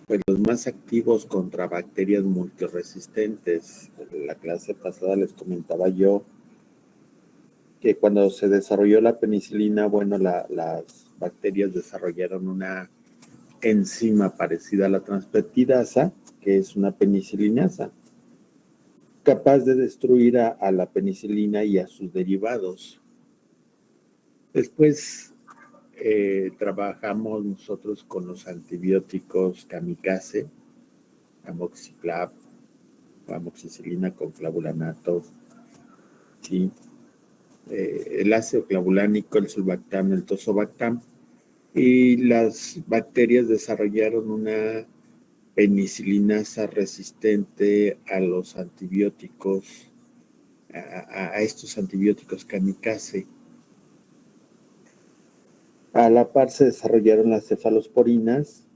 Pues los más activos contra bacterias multiresistentes. En la clase pasada les comentaba yo que cuando se desarrolló la penicilina, bueno, las bacterias desarrollaron una enzima parecida a la transpeptidasa, que es una penicilinasa, capaz de destruir a la penicilina y a sus derivados. Después trabajamos nosotros con los antibióticos kamikaze, amoxiclav, amoxicilina con clavulanato, ¿sí? El ácido clavulánico, el sulbactam, el tozobactam, y las bacterias desarrollaron una penicilinasa resistente a los antibióticos, a estos antibióticos kamikaze. A la par se desarrollaron las cefalosporinas,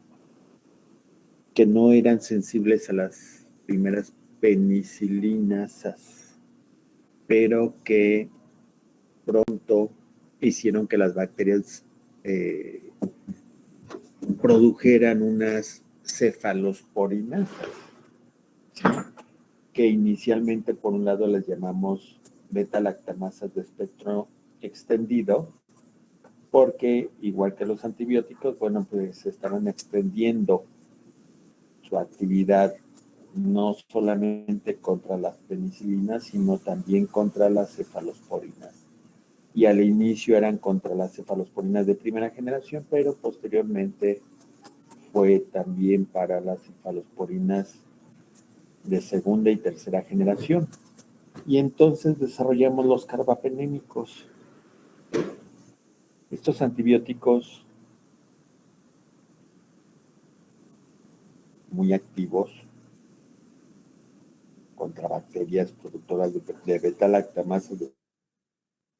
que no eran sensibles a las primeras penicilinasas, pero que pronto hicieron que las bacterias produjeran unas cefalosporinas, que inicialmente por un lado les llamamos beta-lactamasas de espectro extendido, porque igual que los antibióticos, bueno, pues estaban extendiendo su actividad no solamente contra las penicilinas, sino también contra las cefalosporinas. Y al inicio eran contra las cefalosporinas de primera generación, pero posteriormente fue también para las cefalosporinas de segunda y tercera generación. Y entonces desarrollamos los carbapenémicos. Estos antibióticos muy activos contra bacterias productoras de beta-lactamasas de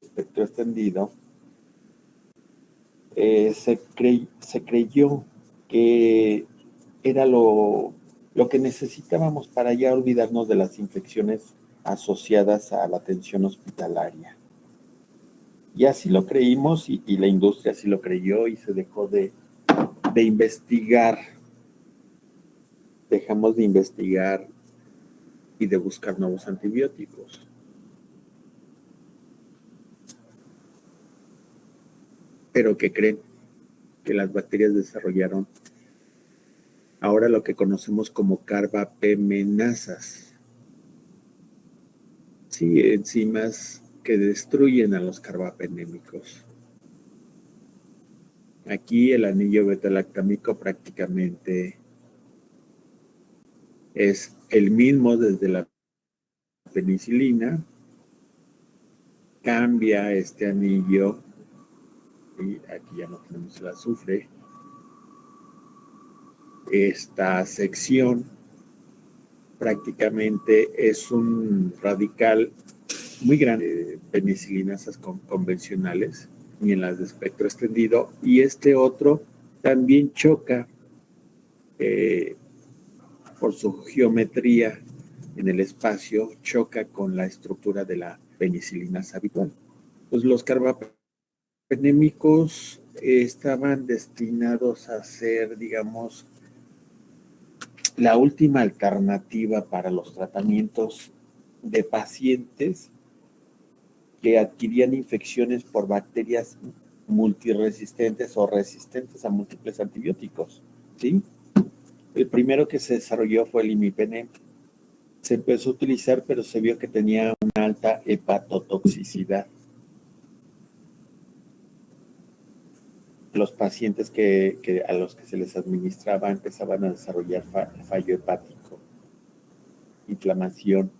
espectro extendido, se creyó que era lo que necesitábamos para ya olvidarnos de las infecciones asociadas a la atención hospitalaria. Y así lo creímos y la industria así lo creyó y se dejó de investigar. Dejamos de investigar y de buscar nuevos antibióticos. Pero ¿qué creen? Que las bacterias desarrollaron ahora lo que conocemos como carbapemenasas. Sí, enzimas que destruyen a los carbapenémicos. Aquí el anillo beta-lactámico prácticamente es el mismo desde la penicilina. Cambia este anillo, y aquí ya no tenemos el azufre. Esta sección prácticamente es un radical muy grande, penicilinasas convencionales y en las de espectro extendido, y este otro también choca por su geometría en el espacio, choca con la estructura de la penicilinasa habitual. Pues los carbapenémicos estaban destinados a ser, digamos, la última alternativa para los tratamientos de pacientes que adquirían infecciones por bacterias multiresistentes o resistentes a múltiples antibióticos, ¿sí? El primero que se desarrolló fue el imipenem. Se empezó a utilizar, pero se vio que tenía una alta hepatotoxicidad. Los pacientes a los que se les administraba empezaban a desarrollar fallo hepático, inflamación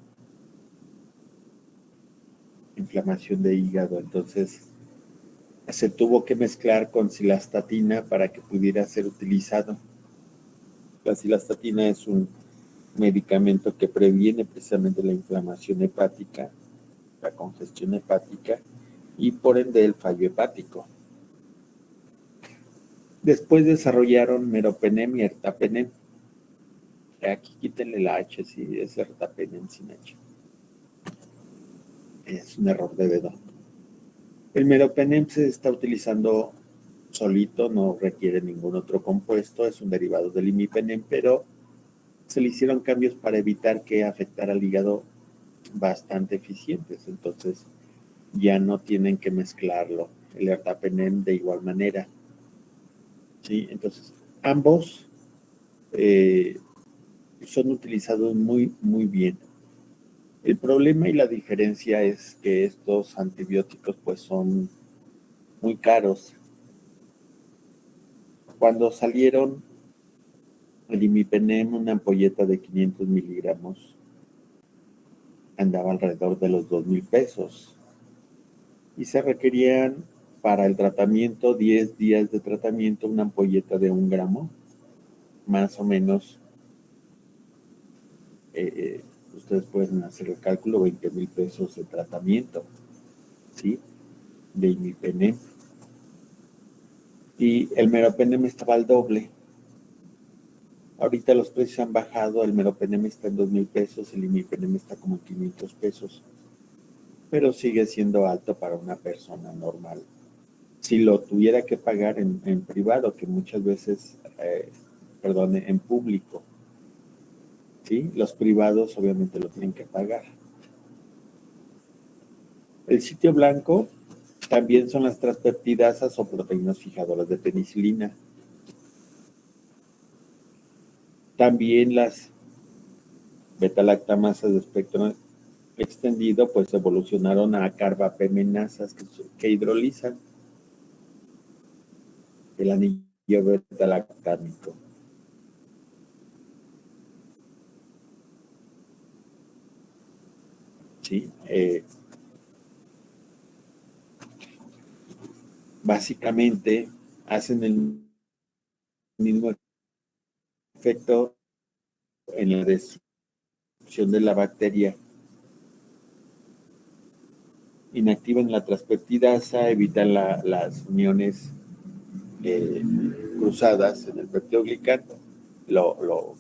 de hígado. Entonces se tuvo que mezclar con cilastatina para que pudiera ser utilizado. La cilastatina es un medicamento que previene precisamente la inflamación hepática, la congestión hepática y por ende el fallo hepático. Después desarrollaron meropenem y ertapenem. Aquí quítenle la H, si es ertapenem sin H. Es un error de dedo. El meropenem se está utilizando solito, no requiere ningún otro compuesto, es un derivado del imipenem, pero se le hicieron cambios para evitar que afectara al hígado bastante eficientes, entonces ya no tienen que mezclarlo, el ertapenem de igual manera, ¿sí? Entonces, ambos son utilizados muy, muy bien. El problema y la diferencia es que estos antibióticos pues son muy caros. Cuando salieron el imipenem, una ampolleta de 500 miligramos, andaba alrededor de los 2,000 pesos. Y se requerían para el tratamiento, 10 días de tratamiento, una ampolleta de 1 gramo, más o menos. Ustedes pueden hacer el cálculo, 20,000 pesos de tratamiento, ¿sí? De imipenem. Y el meropenem estaba al doble. Ahorita los precios han bajado, el meropenem está en 2,000 pesos, el imipenem está como en 500 pesos, pero sigue siendo alto para una persona normal. Si lo tuviera que pagar en privado, que muchas veces, en público, ¿sí? Los privados obviamente lo tienen que pagar. El sitio blanco también son las transpeptidasas o proteínas fijadoras de penicilina. También las beta-lactamasas de espectro extendido pues evolucionaron a carbapemenasas que hidrolizan el anillo beta-lactámico. ¿Sí? Básicamente hacen el mismo efecto en la destrucción de la bacteria. Inactivan la transpeptidasa, evitan las uniones cruzadas en el peptidoglicán, lo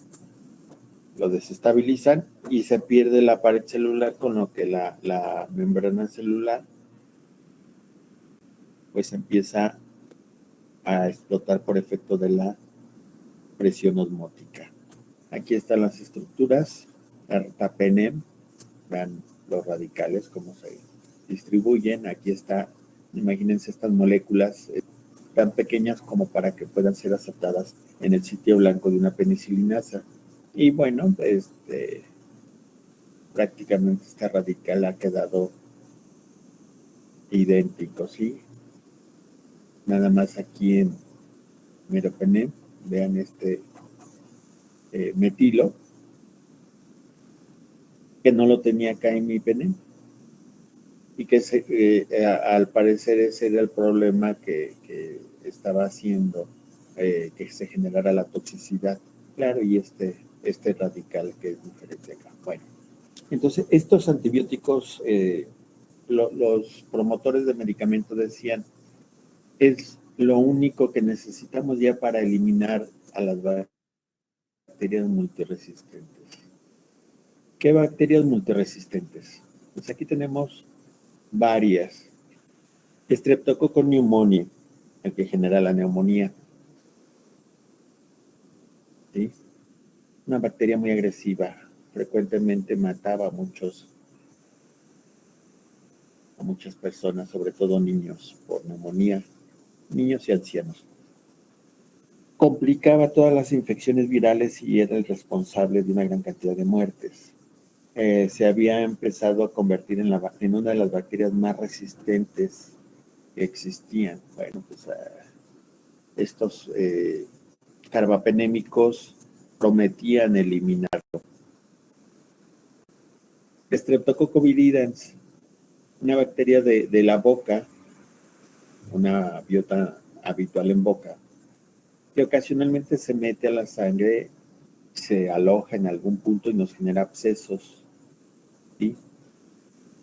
desestabilizan y se pierde la pared celular, con lo que la membrana celular pues empieza a explotar por efecto de la presión osmótica. Aquí están las estructuras, ertapenem, vean los radicales, cómo se distribuyen. Aquí está, imagínense estas moléculas tan pequeñas como para que puedan ser aceptadas en el sitio blanco de una penicilinasa. Y bueno, prácticamente este radical ha quedado idéntico, ¿sí? Nada más aquí en meropenem, vean este metilo, que no lo tenía acá en mi penem, y que al parecer ese era el problema que estaba haciendo que se generara la toxicidad. Claro, y este radical que es diferente acá. Bueno, entonces estos antibióticos, los promotores de medicamentos decían, es lo único que necesitamos ya para eliminar a las bacterias multiresistentes. ¿Qué bacterias multiresistentes? Pues aquí tenemos varias. Streptococcus pneumoniae, el que genera la neumonía. ¿Sí? Una bacteria muy agresiva, frecuentemente mataba a muchas personas, sobre todo niños, por neumonía, niños y ancianos. Complicaba todas las infecciones virales y era el responsable de una gran cantidad de muertes. Se había empezado a convertir en una de las bacterias más resistentes que existían. Bueno, pues estos carbapenémicos prometían eliminarlo. Streptococcus viridans, una bacteria de la boca, una biota habitual en boca, que ocasionalmente se mete a la sangre, se aloja en algún punto y nos genera abscesos, ¿sí?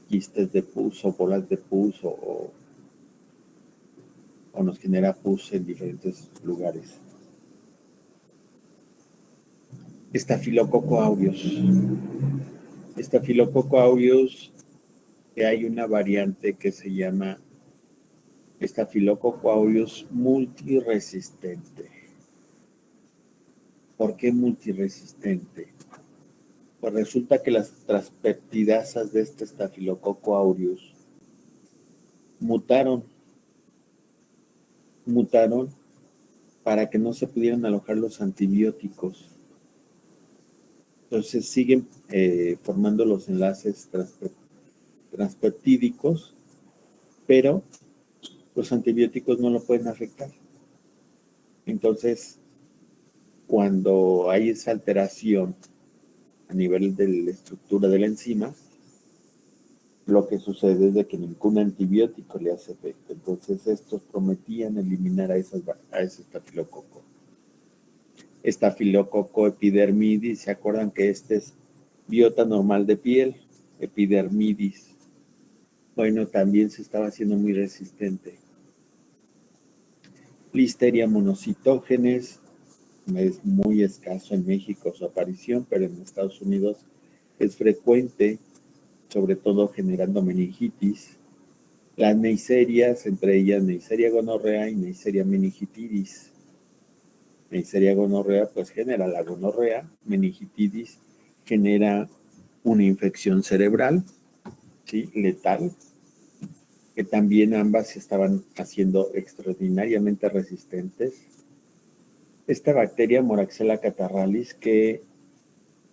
Quistes de pus o bolas de pus o nos genera pus en diferentes lugares. Staphylococcus aureus. Staphylococcus aureus, que hay una variante que se llama Staphylococcus aureus multiresistente. ¿Por qué multiresistente? Pues resulta que las transpeptidasas de este Staphylococcus aureus mutaron para que no se pudieran alojar los antibióticos. Entonces siguen formando los enlaces transpeptídicos, pero los antibióticos no lo pueden afectar. Entonces, cuando hay esa alteración a nivel de la estructura de la enzima, lo que sucede es de que ningún antibiótico le hace efecto. Entonces, estos prometían eliminar a ese estafilococo. Estafilococo epidermidis, ¿se acuerdan que este es biota normal de piel? Epidermidis. Bueno, también se estaba haciendo muy resistente. Listeria monocitógenes, es muy escaso en México su aparición, pero en Estados Unidos es frecuente, sobre todo generando meningitis. Las neiserias, entre ellas Neisseria gonorrea y Neisseria meningitidis. Neisseria gonorrea pues genera la gonorrea, meningitidis genera una infección cerebral, ¿sí? Letal, que también ambas se estaban haciendo extraordinariamente resistentes. Esta bacteria Moraxella catarrhalis, que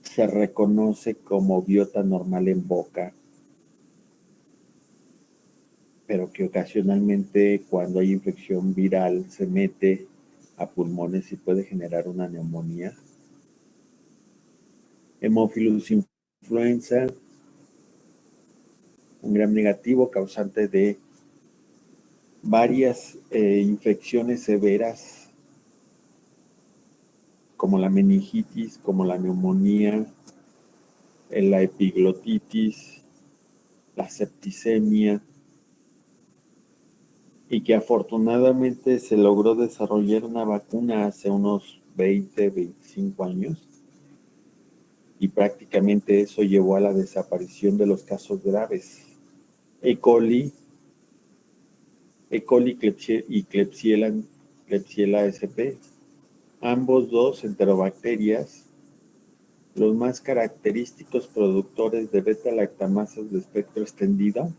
se reconoce como biota normal en boca, pero que ocasionalmente cuando hay infección viral se mete a pulmones y puede generar una neumonía. Haemophilus influenza, un gram negativo causante de varias infecciones severas, como la meningitis, como la neumonía, la epiglotitis, la septicemia, y que afortunadamente se logró desarrollar una vacuna hace unos 20, 25 años, y prácticamente eso llevó a la desaparición de los casos graves. E. coli y Klebsiella sp, ambos dos enterobacterias, los más característicos productores de beta-lactamasas de espectro extendido,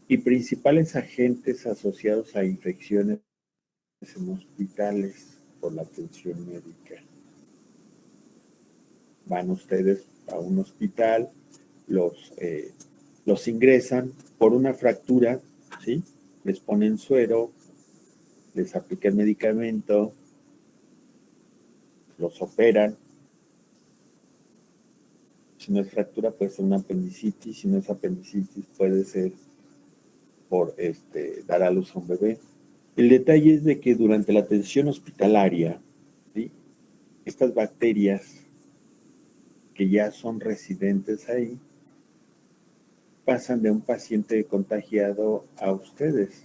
y principales agentes asociados a infecciones en hospitales por la atención médica. Van ustedes a un hospital, los ingresan por una fractura, ¿sí? Les ponen suero, les aplican medicamento, los operan. Si no es fractura, puede ser una apendicitis. Si no es apendicitis, puede ser por dar a luz a un bebé. El detalle es de que durante la atención hospitalaria, ¿sí?, estas bacterias que ya son residentes ahí pasan de un paciente contagiado a ustedes.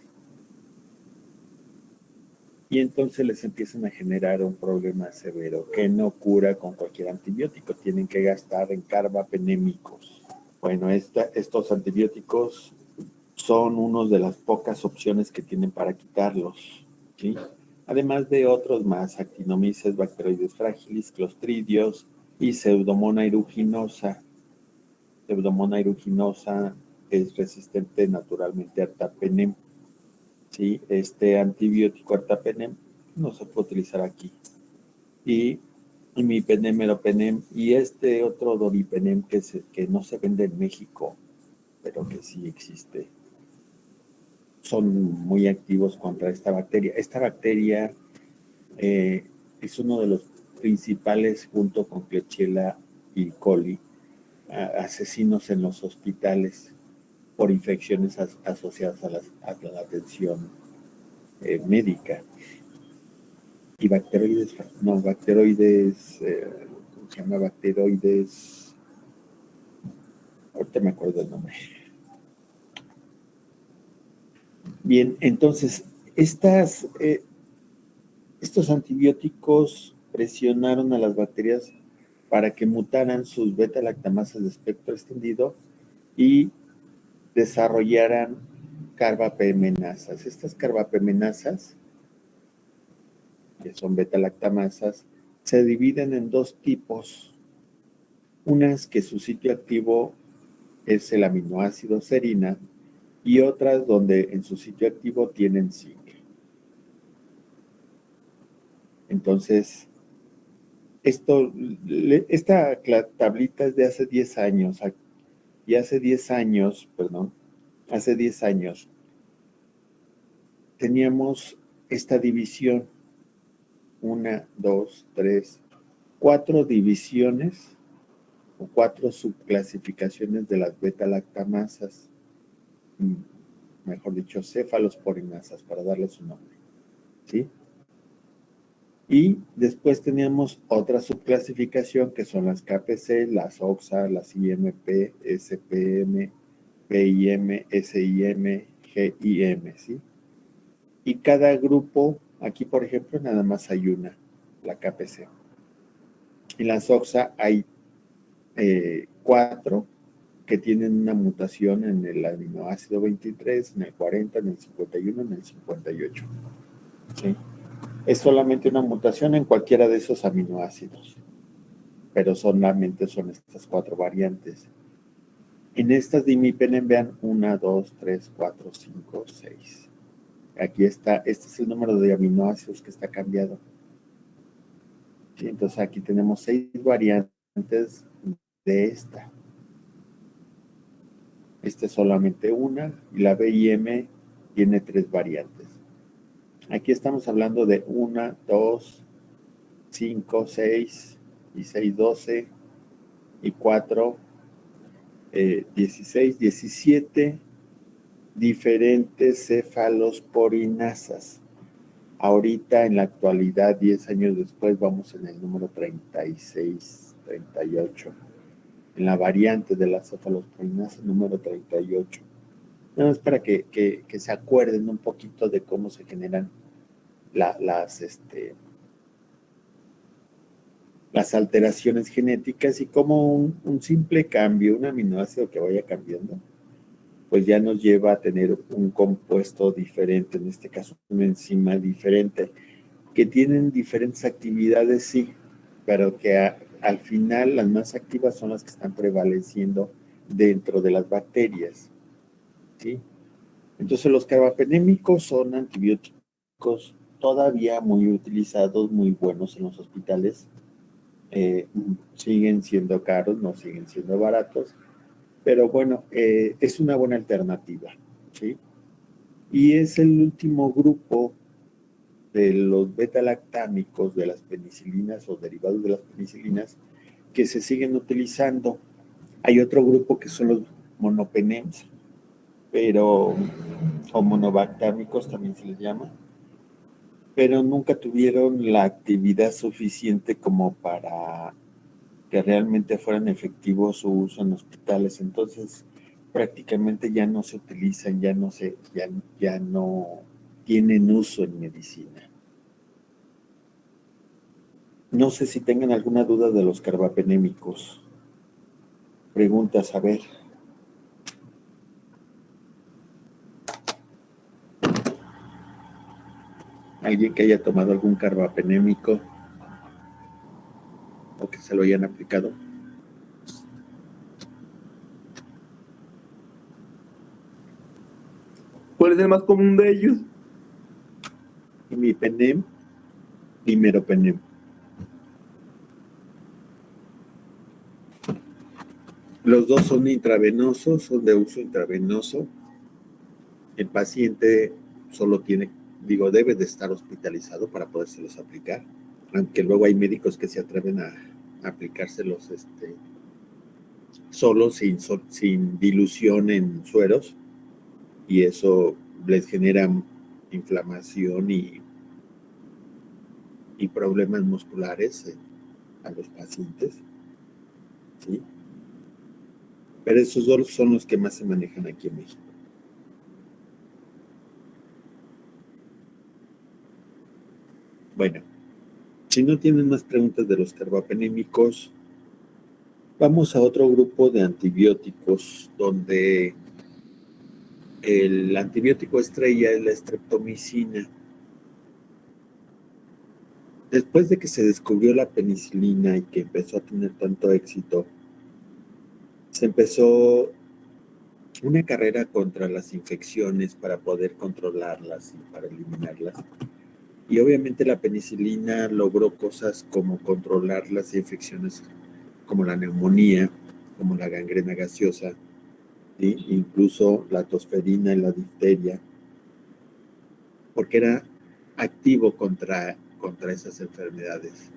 Y entonces les empiezan a generar un problema severo que no cura con cualquier antibiótico. Tienen que gastar en carbapenémicos. Bueno, estos antibióticos son una de las pocas opciones que tienen para quitarlos, ¿sí? Además de otros más, Actinomyces, Bacteroides fragilis, Clostridios y Pseudomonas aeruginosa. Pseudomonas aeruginosa es resistente naturalmente a Artapenem. ¿Sí? Este antibiótico Artapenem no se puede utilizar aquí. Y Imipenem, Meropenem y este otro Doripenem que no se vende en México, pero que sí existe, son muy activos contra esta bacteria. Esta bacteria es uno de los principales, junto con Klebsiella y coli, asesinos en los hospitales por infecciones asociadas a la atención médica. Y bacteroides, ¿cómo se llama? Bacteroides, ahorita me acuerdo el nombre. Bien, entonces, estos antibióticos presionaron a las bacterias para que mutaran sus beta-lactamasas de espectro extendido y desarrollaran carbapenemasas. Estas carbapenemasas, que son beta-lactamasas, se dividen en dos tipos. Unas que su sitio activo es el aminoácido serina y otras donde en su sitio activo tienen zinc. Entonces, esta tablita es de hace 10 años, y hace 10 años teníamos esta división, 1, 2, 3, 4 divisiones o 4 subclasificaciones de las beta-lactamasas, mejor dicho, cefalosporinasas, para darle su nombre, ¿sí? Y después teníamos otra subclasificación que son las KPC, las OXA, las IMP, SPM, PIM, SIM, GIM, ¿sí? Y cada grupo, aquí por ejemplo, nada más hay una, la KPC. En las OXA hay 4 que tienen una mutación en el aminoácido 23, en el 40, en el 51, en el 58. ¿Sí? Es solamente una mutación en cualquiera de esos aminoácidos, pero solamente son estas 4 variantes. En estas de imipenem, vean 1, 2, 3, 4, 5, 6. Aquí está, este es el número de aminoácidos que está cambiado. ¿Sí? Entonces aquí tenemos 6 variantes de esta. Esta es solamente una y la BIM tiene 3 variantes. Aquí estamos hablando de 1, 2, 5, 6 y 6, 12 y 4, 16, 17 diferentes cefalosporinasas. Ahorita, en la actualidad, 10 años después, vamos en el número 36, 38. En la variante de la cefalosporinasa número 38. Nada más para que se acuerden un poquito de cómo se generan las alteraciones genéticas y cómo un simple cambio, un aminoácido que vaya cambiando, pues ya nos lleva a tener un compuesto diferente, en este caso una enzima diferente, que tienen diferentes actividades, sí, pero que al final las más activas son las que están prevaleciendo dentro de las bacterias, ¿sí? Entonces los carbapenémicos son antibióticos todavía muy utilizados, muy buenos en los hospitales. Siguen siendo caros, no siguen siendo baratos, pero bueno, es una buena alternativa, ¿sí? Y es el último grupo de los beta-lactámicos, de las penicilinas o derivados de las penicilinas, que se siguen utilizando. Hay otro grupo que son los monopenems, pero, o monobactámicos también se les llama, pero nunca tuvieron la actividad suficiente como para que realmente fueran efectivos su uso en hospitales. Entonces, prácticamente ya no se utilizan, ya no tienen uso en medicina. No sé si tengan alguna duda de los carbapenémicos. Preguntas, a ver. ¿Alguien que haya tomado algún carbapenémico o que se lo hayan aplicado? ¿Cuál es el más común de ellos? Imipenem y meropenem. Los dos son intravenosos, son de uso intravenoso. El paciente solo debe de estar hospitalizado para podérselos aplicar, aunque luego hay médicos que se atreven a aplicárselos solo, sin dilución en sueros, y eso les genera inflamación y problemas musculares a los pacientes, ¿sí? Pero esos dos son los que más se manejan aquí en México. Bueno, si no tienen más preguntas de los carbapenémicos, Vamos a otro grupo de antibióticos donde el antibiótico estrella es la streptomicina. Después de que se descubrió la penicilina y que empezó a tener tanto éxito, se empezó una carrera contra las infecciones para poder controlarlas y para eliminarlas. Y obviamente la penicilina logró cosas como controlar las infecciones como la neumonía, como la gangrena gaseosa, ¿sí? Incluso la tosferina y la difteria, porque era activo contra esas enfermedades.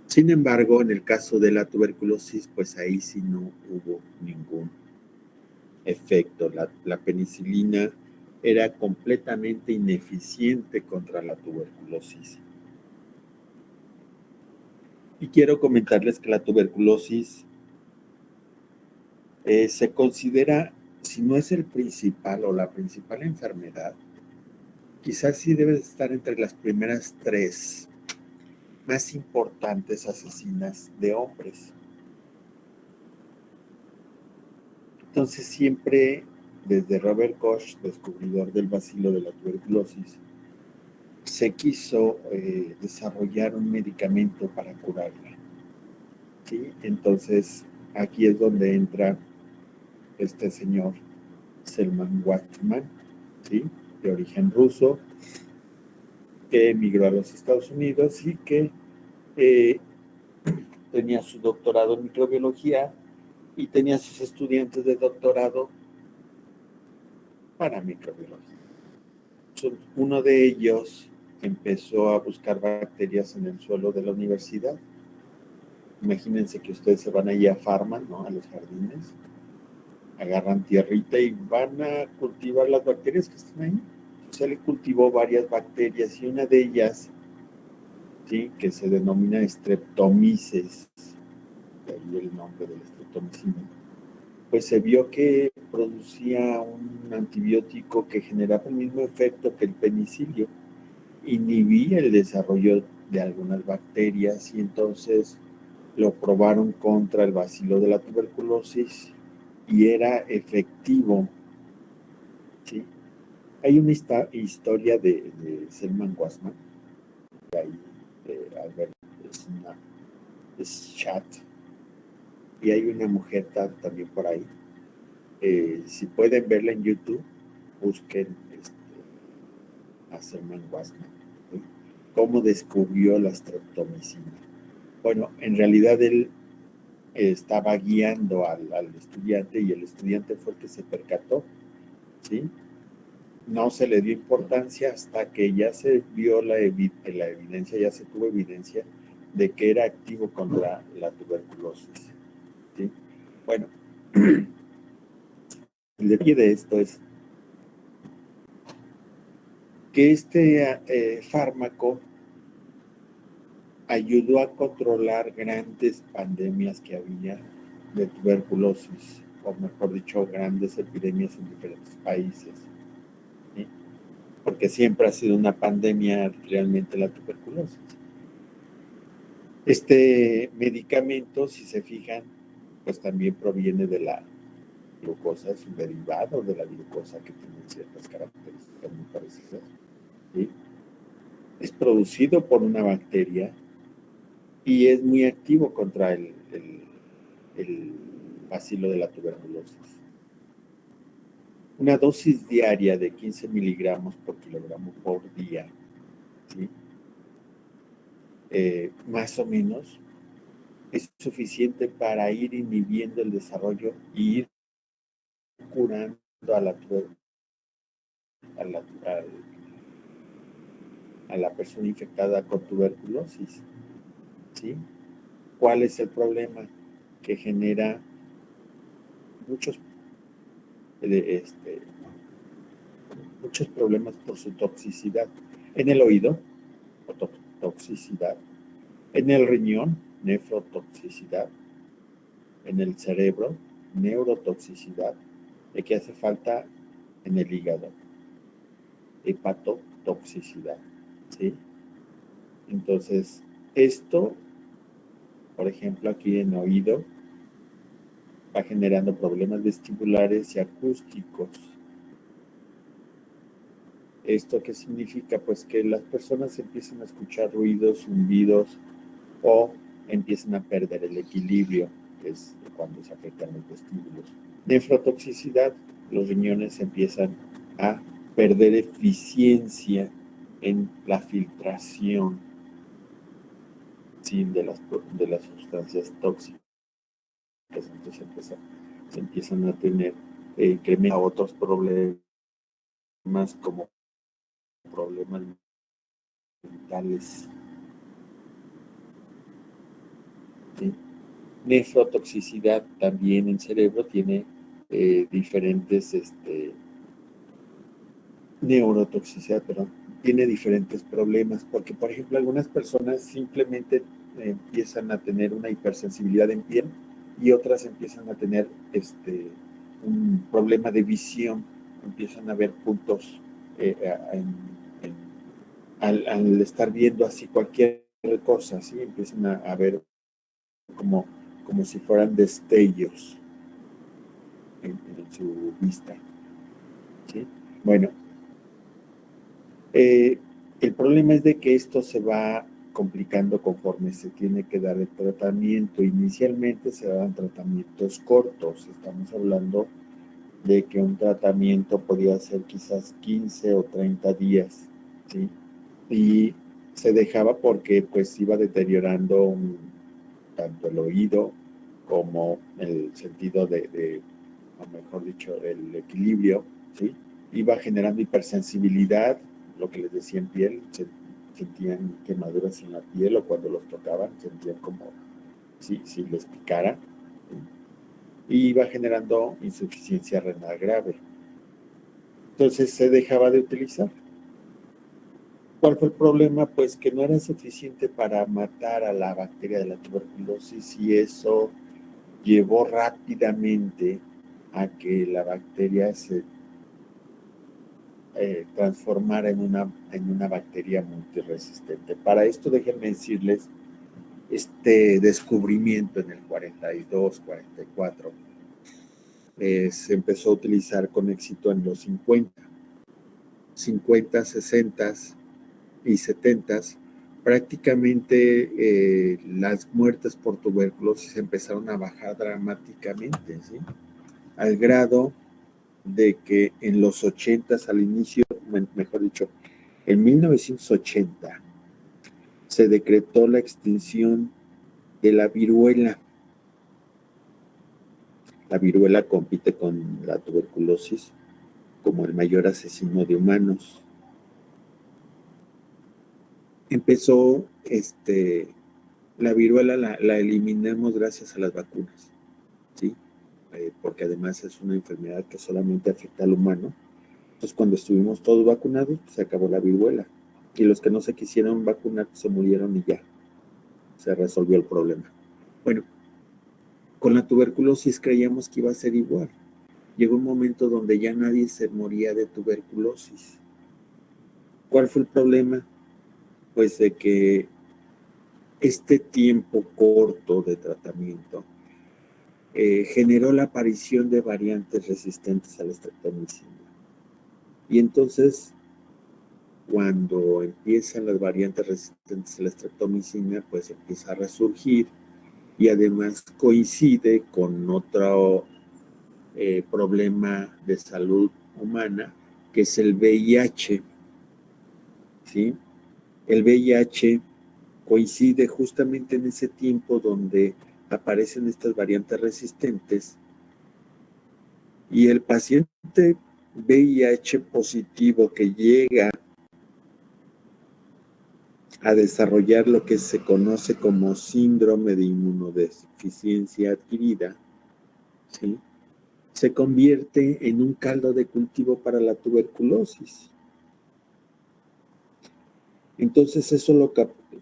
Sin embargo, en el caso de la tuberculosis, pues ahí sí no hubo ningún efecto. La penicilina era completamente ineficiente contra la tuberculosis. Y quiero comentarles que la tuberculosis se considera, si no es el principal o la principal enfermedad, quizás sí debe estar entre las primeras 3 más importantes asesinas de hombres. Entonces siempre, desde Robert Koch, descubridor del bacilo de la tuberculosis, se quiso desarrollar un medicamento para curarla, ¿sí? Entonces aquí es donde entra este señor Selman Wachtman, ¿sí? De origen ruso, que emigró a los Estados Unidos y que tenía su doctorado en microbiología y tenía sus estudiantes de doctorado para microbiología. Uno de ellos empezó a buscar bacterias en el suelo de la universidad. Imagínense que ustedes se van allí a Farman, ¿no? A los jardines, agarran tierrita y van a cultivar las bacterias que están ahí. Se le cultivó varias bacterias y una de ellas, ¿sí? Que se denomina Streptomyces, de ahí el nombre del streptomicina, pues se vio que producía un antibiótico que generaba el mismo efecto que el penicilio, inhibía el desarrollo de algunas bacterias y entonces lo probaron contra el bacilo de la tuberculosis y era efectivo, ¿sí? Hay una historia de Selman Wassman, de Albert Schat, y hay una mujer también por ahí. Si pueden verla en YouTube, busquen a Selman Wassman, ¿sí? Cómo descubrió la streptomicina. Bueno, en realidad él estaba guiando al estudiante y el estudiante fue el que se percató, ¿sí? No se le dio importancia hasta que ya se vio la evidencia, ya se tuvo evidencia de que era activo contra la tuberculosis, ¿sí? Bueno, el detalle de esto es que este fármaco ayudó a controlar grandes pandemias que había de tuberculosis, o mejor dicho, grandes epidemias en diferentes países, ¿sí? Porque siempre ha sido una pandemia realmente la tuberculosis. Este medicamento, si se fijan, pues también proviene de la glucosa, es un derivado de la glucosa que tiene ciertas características muy parecidas, ¿sí? Es producido por una bacteria y es muy activo contra el bacilo de la tuberculosis. Una dosis diaria de 15 miligramos por kilogramo por día, ¿sí? Más o menos es suficiente para ir inhibiendo el desarrollo y ir curando a la persona infectada con tuberculosis, ¿sí? ¿Cuál es el problema? Que genera muchos problemas por su toxicidad. En el oído, toxicidad. En el riñón, nefrotoxicidad. En el cerebro, neurotoxicidad. ¿De qué hace falta? En el hígado, hepatotoxicidad, ¿sí? Entonces, esto Por ejemplo, aquí en oído va generando problemas vestibulares y acústicos. ¿Esto qué significa? Pues que las personas empiezan a escuchar ruidos, zumbidos o empiezan a perder el equilibrio, que es cuando se afectan los vestíbulos. Nefrotoxicidad, los riñones empiezan a perder eficiencia en la filtración, ¿sí? de las sustancias tóxicas. Entonces se empiezan a tener a otros problemas como problemas mentales. ¿Sí? Nefrotoxicidad también en cerebro tiene diferentes, neurotoxicidad, perdón, tiene diferentes problemas, porque por ejemplo algunas personas simplemente empiezan a tener una hipersensibilidad en piel y otras empiezan a tener un problema de visión, empiezan a ver puntos al estar viendo así cualquier cosa, ¿sí? Empiezan a ver como si fueran destellos en su vista, ¿sí? Bueno, el problema es de que esto se va complicando conforme se tiene que dar el tratamiento. Inicialmente se dan tratamientos cortos, estamos hablando de que un tratamiento podía ser quizás 15 o 30 días, ¿sí? Y se dejaba porque pues iba deteriorando tanto el oído como el sentido o mejor dicho, el equilibrio, ¿sí? Iba generando hipersensibilidad, lo que les decía en piel, sentían quemaduras en la piel o cuando los tocaban sentían como si les picara, ¿sí? Y iba generando insuficiencia renal grave. Entonces se dejaba de utilizar. ¿Cuál fue el problema? Pues que no era suficiente para matar a la bacteria de la tuberculosis y eso llevó rápidamente a que la bacteria se transformara en una bacteria multiresistente. Para esto déjenme decirles este descubrimiento en el 42, 44. Se empezó a utilizar con éxito en los 50, 60 y 70. Prácticamente las muertes por tuberculosis empezaron a bajar dramáticamente, ¿sí? Al grado de que en los 80 al inicio, mejor dicho, en 1980 se decretó la extinción de la viruela. La viruela compite con la tuberculosis como el mayor asesino de humanos. Empezó, la viruela la eliminamos gracias a las vacunas, ¿sí? Porque además es una enfermedad que solamente afecta al humano. Entonces, cuando estuvimos todos vacunados, pues, se acabó la viruela. Y los que no se quisieron vacunar se murieron y ya se resolvió el problema. Bueno, con la tuberculosis creíamos que iba a ser igual. Llegó un momento donde ya nadie se moría de tuberculosis. ¿Cuál fue el problema? Pues de que este tiempo corto de tratamiento generó la aparición de variantes resistentes a la streptomicina. Y entonces, cuando empiezan las variantes resistentes a la streptomicina, pues empieza a resurgir y además coincide con otro problema de salud humana, que es el VIH, ¿sí? El VIH coincide justamente en ese tiempo donde aparecen estas variantes resistentes y el paciente VIH positivo que llega a desarrollar lo que se conoce como síndrome de inmunodeficiencia adquirida, ¿sí? Se convierte en un caldo de cultivo para la tuberculosis. Entonces eso lo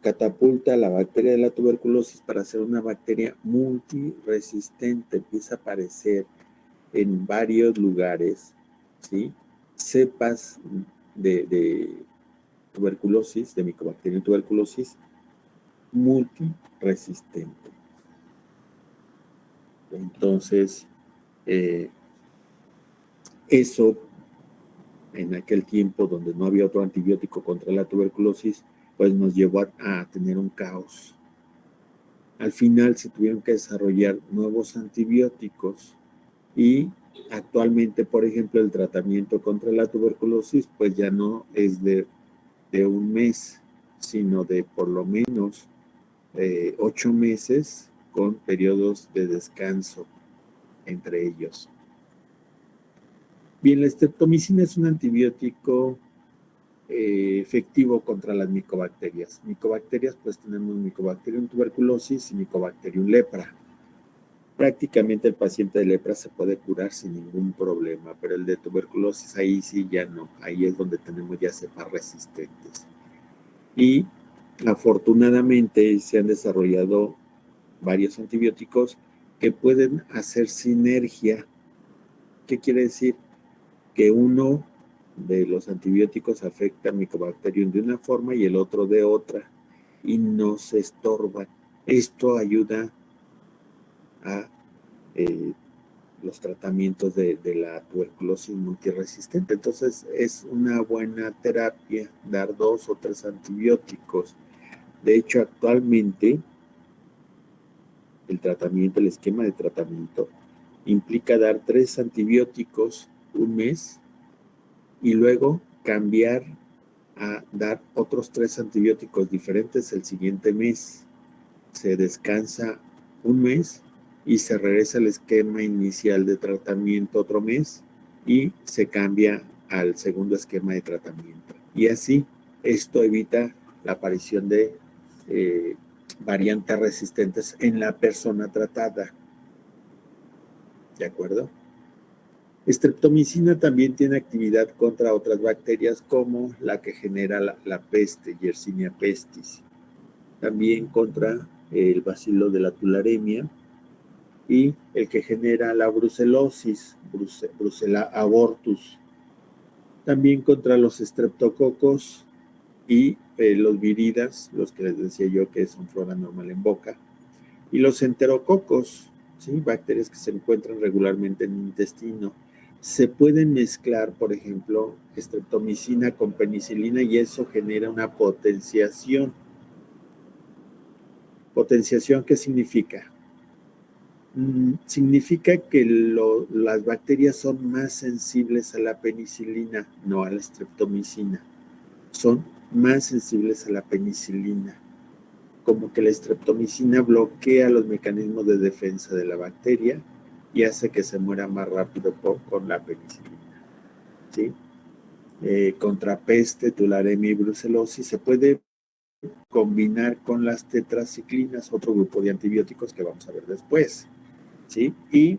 catapulta a la bacteria de la tuberculosis para ser una bacteria multiresistente. Empieza a aparecer en varios lugares, ¿sí? Cepas de tuberculosis, de micobacteria tuberculosis multiresistente. Entonces, eso en aquel tiempo donde no había otro antibiótico contra la tuberculosis, pues nos llevó a tener un caos. Al final se tuvieron que desarrollar nuevos antibióticos y actualmente, por ejemplo, el tratamiento contra la tuberculosis, pues ya no es de un mes, sino de por lo menos 8 meses con periodos de descanso entre ellos. Bien, la streptomicina es un antibiótico efectivo contra las micobacterias. Micobacterias, pues tenemos Mycobacterium tuberculosis y Mycobacterium lepra. Prácticamente el paciente de lepra se puede curar sin ningún problema, pero el de tuberculosis ahí sí ya no. Ahí es donde tenemos ya cepas resistentes. Y afortunadamente se han desarrollado varios antibióticos que pueden hacer sinergia. ¿Qué quiere decir? Que uno de los antibióticos afecta a Mycobacterium de una forma y el otro de otra, y no se estorban. Esto ayuda a los tratamientos de la tuberculosis multiresistente. Entonces, es una buena terapia dar 2 o 3 antibióticos. De hecho, actualmente, el esquema de tratamiento, implica dar 3 antibióticos un mes y luego cambiar a dar otros 3 antibióticos diferentes el siguiente mes. Se descansa un mes y se regresa al esquema inicial de tratamiento otro mes y se cambia al segundo esquema de tratamiento. Y así, esto evita la aparición de variantes resistentes en la persona tratada. ¿De acuerdo? Streptomicina también tiene actividad contra otras bacterias como la que genera la peste, Yersinia pestis. También contra el bacilo de la tularemia y el que genera la brucelosis, Brucella abortus. También contra los estreptococos y los viridas, los que les decía yo que son flora normal en boca, y los enterococos, ¿sí? Bacterias que se encuentran regularmente en el intestino. Se pueden mezclar, por ejemplo, streptomicina con penicilina y eso genera una potenciación. ¿Potenciación qué significa? Significa que las bacterias son más sensibles a la penicilina, no a la streptomicina. Son más sensibles a la penicilina. Como que la streptomicina bloquea los mecanismos de defensa de la bacteria y hace que se muera más rápido con la penicilina. ¿Sí? Contra peste, tularemia y brucelosis se puede combinar con las tetraciclinas, otro grupo de antibióticos que vamos a ver después. ¿Sí? Y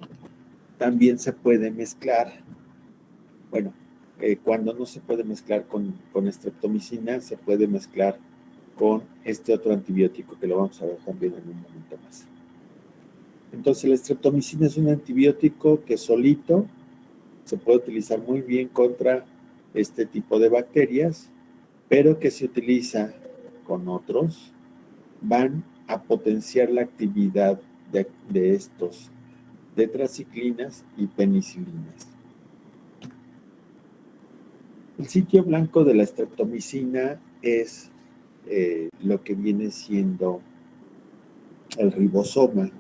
también se puede mezclar, bueno, cuando no se puede mezclar con streptomicina, se puede mezclar con este otro antibiótico que lo vamos a ver también en un momento más. Entonces, la streptomicina es un antibiótico que solito se puede utilizar muy bien contra este tipo de bacterias, pero que se utiliza con otros, van a potenciar la actividad de estos tetraciclinas y penicilinas. El sitio blanco de la streptomicina es lo que viene siendo el ribosoma.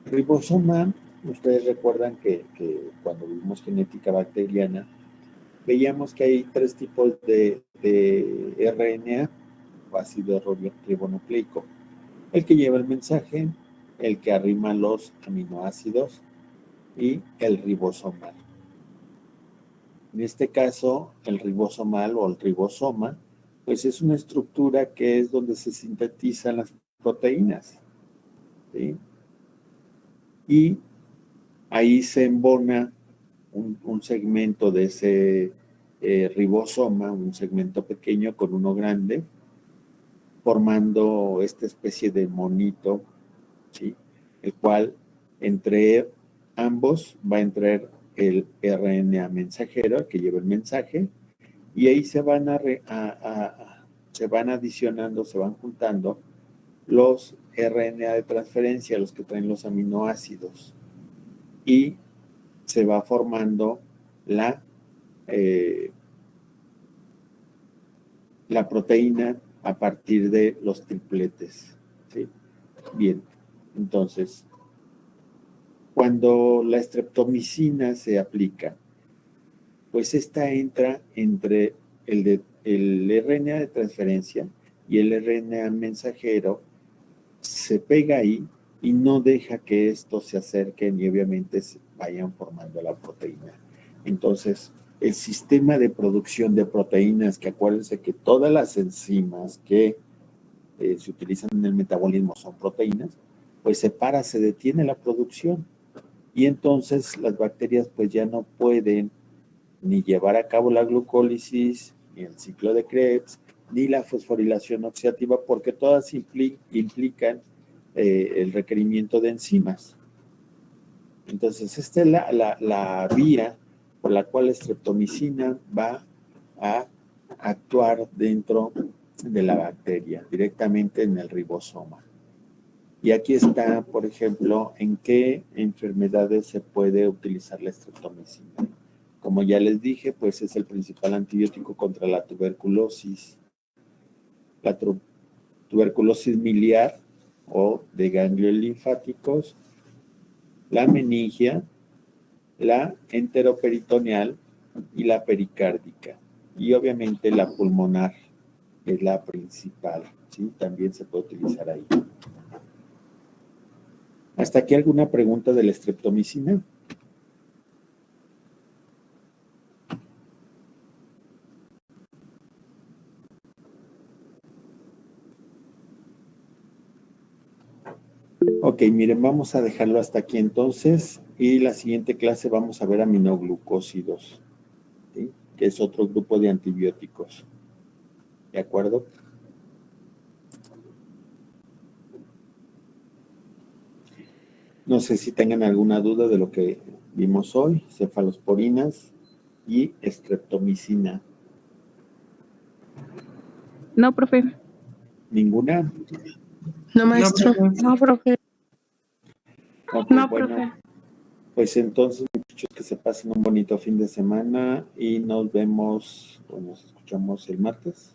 El ribosoma, ustedes recuerdan que cuando vimos genética bacteriana, veíamos que hay 3 tipos de RNA, o ácido ribonucleico. El que lleva el mensaje, el que arrima los aminoácidos y el ribosomal. En este caso, el ribosomal o el ribosoma, pues es una estructura que es donde se sintetizan las proteínas, ¿sí? Y ahí se embona un segmento de ese ribosoma, un segmento pequeño con uno grande, formando esta especie de monito, ¿sí? El cual entre ambos va a entrar el RNA mensajero que lleva el mensaje y ahí se van a se van adicionando, se van juntando los RNA de transferencia, los que traen los aminoácidos, y se va formando la proteína a partir de los tripletes, ¿sí? Bien, entonces, cuando la streptomicina se aplica, pues esta entra entre el RNA de transferencia y el RNA mensajero, se pega ahí y no deja que estos se acerquen y obviamente se vayan formando la proteína. Entonces, el sistema de producción de proteínas, que acuérdense que todas las enzimas que se utilizan en el metabolismo son proteínas, pues se detiene la producción. Y entonces las bacterias pues ya no pueden ni llevar a cabo la glucólisis, ni el ciclo de Krebs, ni la fosforilación oxidativa, porque todas implican el requerimiento de enzimas. Entonces, esta es la vía por la cual la streptomicina va a actuar dentro de la bacteria, directamente en el ribosoma. Y aquí está, por ejemplo, en qué enfermedades se puede utilizar la streptomicina. Como ya les dije, pues es el principal antibiótico contra la tuberculosis. La tuberculosis miliar o de ganglios linfáticos, la meningia, la enteroperitoneal y la pericárdica. Y obviamente la pulmonar, que es la principal, ¿sí? También se puede utilizar ahí. ¿Hasta aquí alguna pregunta de la streptomicina? Ok, miren, vamos a dejarlo hasta aquí entonces, y la siguiente clase vamos a ver aminoglucósidos, ¿sí? Que es otro grupo de antibióticos. ¿De acuerdo? No sé si tengan alguna duda de lo que vimos hoy, cefalosporinas y streptomicina. No, profe. ¿Ninguna? No, maestro. No, profe. Ok, No, bueno, profe. pues entonces, muchachos, que se pasen un bonito fin de semana y nos vemos o nos escuchamos el martes.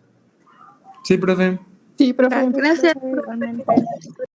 Sí, profe. Sí, profe. Gracias, profe. Igualmente.